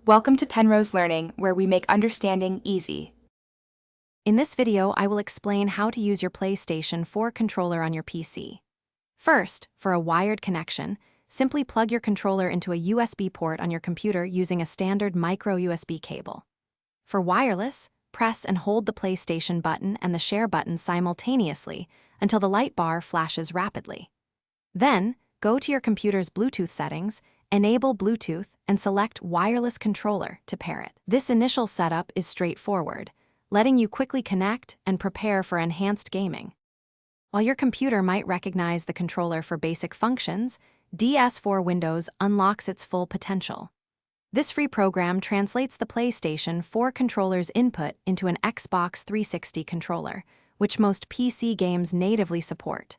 Welcome to Penrose Learning, where we make understanding easy. In this video, I will explain how to use your PlayStation 4 controller on your PC. First, for a wired connection, simply plug your controller into a USB port on your computer using a standard micro USB cable. For wireless, press and hold the PlayStation button and the share button simultaneously until the light bar flashes rapidly. Then, go to your computer's Bluetooth settings, enable Bluetooth, and select Wireless Controller to pair it. This initial setup is straightforward, letting you quickly connect and prepare for enhanced gaming. While your computer might recognize the controller for basic functions, PS4 Windows unlocks its full potential. This free program translates the PlayStation 4 controller's input into an Xbox 360 controller, which most PC games natively support.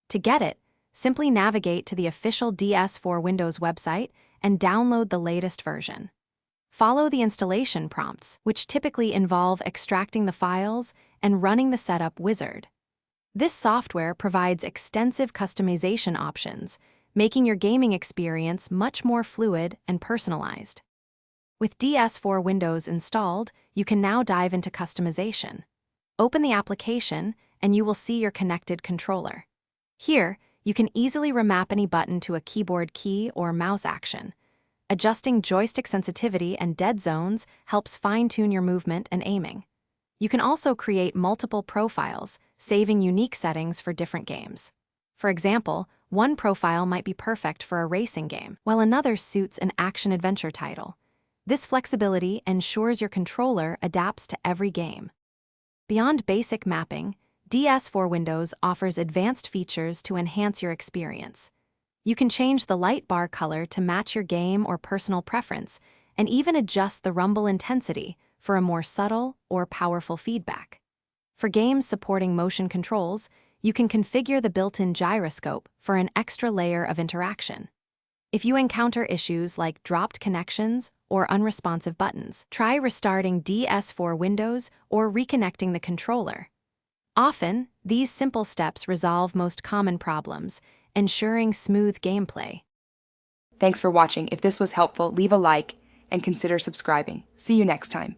To get it, simply navigate to the official PS4 Windows website and download the latest version. Follow the installation prompts, which typically involve extracting the files and running the setup wizard. This software provides extensive customization options, making your gaming experience much more fluid and personalized. With PS4 Windows installed, you can now dive into customization. Open the application, and you will see your connected controller. Here, you can easily remap any button to a keyboard key or mouse action. Adjusting joystick sensitivity and dead zones helps fine-tune your movement and aiming. You can also create multiple profiles, saving unique settings for different games. For example, one profile might be perfect for a racing game, while another suits an action-adventure title. This flexibility ensures your controller adapts to every game. Beyond basic mapping, PS4 Windows offers advanced features to enhance your experience. You can change the light bar color to match your game or personal preference, and even adjust the rumble intensity for a more subtle or powerful feedback. For games supporting motion controls, you can configure the built-in gyroscope for an extra layer of interaction. If you encounter issues like dropped connections or unresponsive buttons, try restarting PS4 Windows or reconnecting the controller. Often, these simple steps resolve most common problems, ensuring smooth gameplay. Thanks for watching. If this was helpful, leave a like and consider subscribing. See you next time.